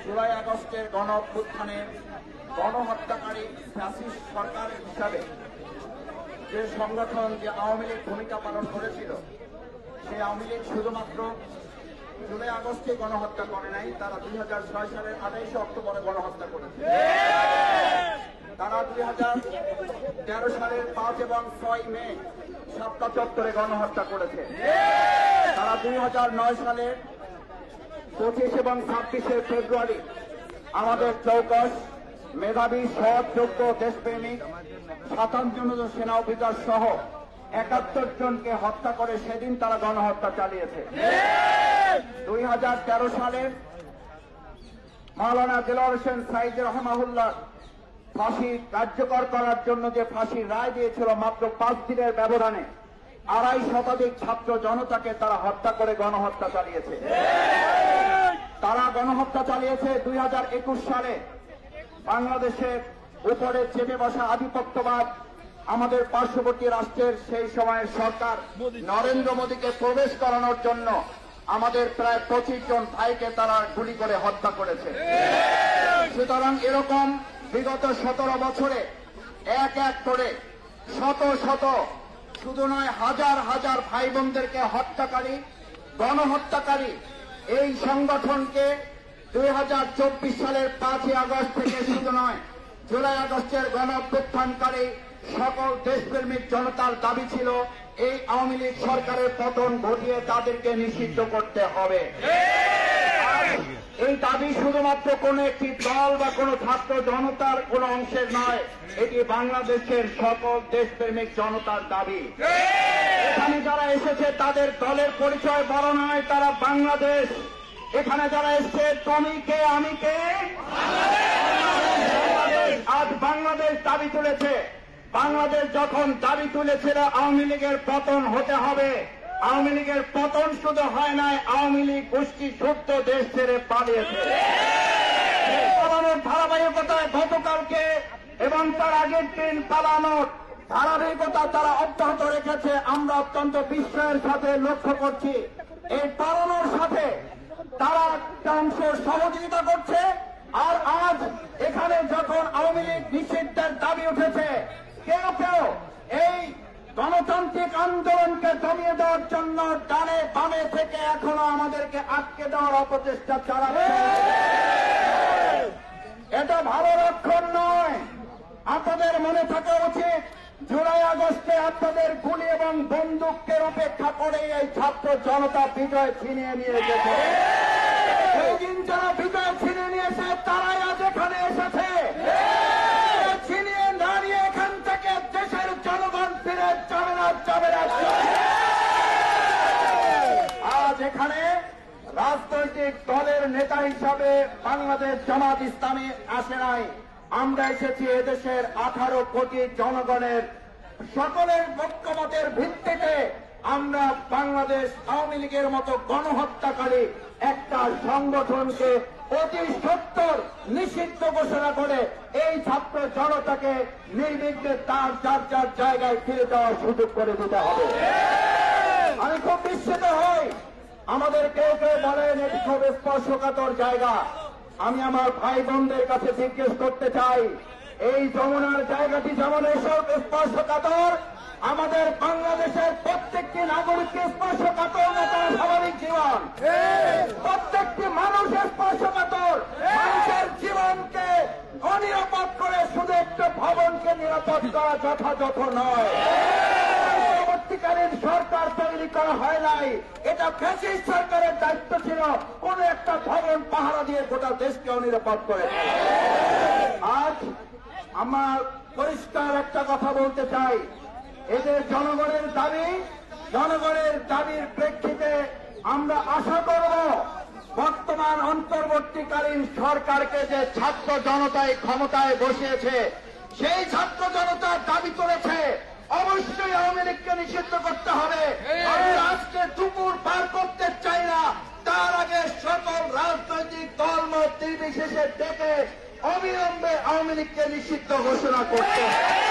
জুলাই আগস্টের গণ অভ্যুত্থানে গণহত্যাকারী ফ্যাসিস্ট সরকার হিসাবে যে সংগঠন যে আওয়ামী লীগ ভূমিকা পালন করেছিল, সেই আওয়ামী লীগ শুধুমাত্র জুলাই আগস্টে গণহত্যা করে নাই, তারা 2006 সালের 28 অক্টোবরে গণহত্যা করেছে। তারা 2013 সালের 5 এবং 6 মে শাপলা চত্বরে গণহত্যা করেছে। তারা 2009 সালের 25 এবং 26 ফেব্রুয়ারি আমাদের চৌকস মেধাবী সৎ যোগ্য দেশপ্রেমিক 57 জন সেনা অফিসার সহ 71 জনকে হত্যা করে সেদিন তারা গণহত্যা চালিয়েছে। 2013 সালের মাওলানা দেলোয়ার হোসেন সাঈদী রহমাহুল্লাহ ফাঁসি কার্যকর করার জন্য যে ফাঁসির রায় দিয়েছিল, মাত্র 5 দিনের ব্যবধানে 2.5 শতাধিক ছাত্র জনতাকে তারা হত্যা করে গণহত্যা চালিয়েছে। তারা গণহত্যা চালিয়েছে 2021 সালে বাংলাদেশের উপরে চেপে বসা আধিপত্যবাদ আমাদের পার্শ্ববর্তী রাষ্ট্রের সেই সময়ের সরকার নরেন্দ্র মোদীকে প্রবেশ করানোর জন্য আমাদের প্রায় 25 জন ভাইকে তারা গুলি করে হত্যা করেছে। সুতরাং এরকম বিগত 17 বছরে এক এক করে শত শত, শুধু নয় হাজার হাজার ভাই বোনদেরকে হত্যাকারী গণহত্যাকারী এই সংগঠনকে 2024 সালের 5 আগস্ট থেকে শুধু নয়, জুলাই আগস্টের গণ অভ্যুত্থানকারী সকল দেশপ্রেমিক জনতার দাবি ছিল এই আওয়ামী লীগ সরকারের পতন ঘটিয়ে তাদেরকে নিষিদ্ধ করতে হবে। এই দাবি শুধুমাত্র কোন একটি দল বা কোন ছাত্র জনতার কোন অংশের নয়, এটি বাংলাদেশের সকল দেশপ্রেমিক জনতার দাবি। এখানে যারা এসেছে তাদের দলের পরিচয় বড় নয়, তারা বাংলাদেশ। এখানে যারা এসছে তুমি কে আমি কে, আজ বাংলাদেশ দাবি তুলেছে। বাংলাদেশ যখন দাবি তুলেছিল আওয়ামী লীগের পতন হতে হবে, আওয়ামী লীগের পতন শুধু হয় নাই, আওয়ামী লীগ গোষ্ঠী সূত্র দেশ ছেড়ে পালিয়েছে। পালানোর ধারাবাহিকতায় গতকালকে এবং তার আগের দিন পালানোর ধারাবাহিকতা তারা অব্যাহত রেখেছে। আমরা অত্যন্ত বিস্ময়ের সাথে লক্ষ্য করছি এই পালানোর সাথে তারা একটা অংশ সহযোগিতা করছে। আর আজ এখানে যখন আওয়ামী লীগ নিষিদ্ধের দাবি উঠেছে, কেউ কেউ এই গণতান্ত্রিক আন্দোলনকে দমিয়ে দেওয়ার জন্য ডানে বামে থেকে এখনো আমাদেরকে আটকে দেওয়ার অপচেষ্টা চালাচ্ছে। এটা ভালো লক্ষণ নয়। আপনাদের মনে থাকা উচিত, জুলাই আগস্টে আপনাদের গুলি এবং বন্দুকের উপেক্ষা করে এই ছাত্র জনতা বিজয় ছিনিয়ে নিয়ে গেছে। এই দিন যারা বিজয় ছিনিয়ে নিয়েছে তারাই আজ এখানে এসেছে। ছিনিয়ে না নিয়ে এখান থেকে দেশের জনগণ ফিরে যাবে না, যাবে না। আজ এখানে রাজনৈতিক দলের নেতা হিসাবে বাংলাদেশ জামাত ইসলামী আসে নাই। আমরা এসেছি এদেশের 18 কোটি জনগণের সকলের ঐক্যমতের ভিত্তিতে আমরা বাংলাদেশ আওয়ামী লীগের মতো গণহত্যাকারী একটা সংগঠনকে অতি সত্বর নিষিদ্ধ ঘোষণা করে এই ছাত্র জনতাকে নির্বিঘ্নে তার যার যার জায়গায় ফিরে যাওয়ার সুযোগ করে দিতে হবে। আমি খুব বিস্মিত হই, আমাদের কেউ কেউ বলেন এটি খুব স্পর্শকাতর জায়গা। আমি আমার ভাই বোনদের কাছে জিজ্ঞেস করতে চাই, এই যমুনার জায়গাটি যেমন এসব স্পর্শকাতর, আমাদের বাংলাদেশের প্রত্যেকটি নাগরিককে স্পর্শকাতর না তার স্বাভাবিক জীবন। প্রত্যেকটি মানুষ স্পর্শকাতর। মানুষের জীবনকে অনিরাপদ করে শুধু একটা ভবনকে নিরাপদ করা যথাযথ নয়। পরবর্তীকালীন সরকার তৈরি করা হয় নাই, এটা ফ্যাসিস্ট সরকারের দায়িত্ব ছিল কোন একটা ভবন পাহারা দিয়ে গোটা দেশকে অনিরাপদ করে। আজ আমার পরিষ্কার একটা কথা বলতে চাই, এদের জনগণের দাবির প্রেক্ষিতে আমরা আশা করব বর্তমান অন্তর্বর্তীকালীন সরকারকে যে ছাত্র জনতায় ক্ষমতায় বসিয়েছে, সেই ছাত্র জনতার দাবি করেছে অবশ্যই আওয়ামী লীগকে নিষিদ্ধ করতে হবে। আমরা আজকে দুপুর পার করতে চাই না, তার আগে সকল রাজনৈতিক দলমত নির্বিশেষে ডেকে অবিলম্বে আওয়ামী লীগকে নিষিদ্ধ ঘোষণা করতে হবে।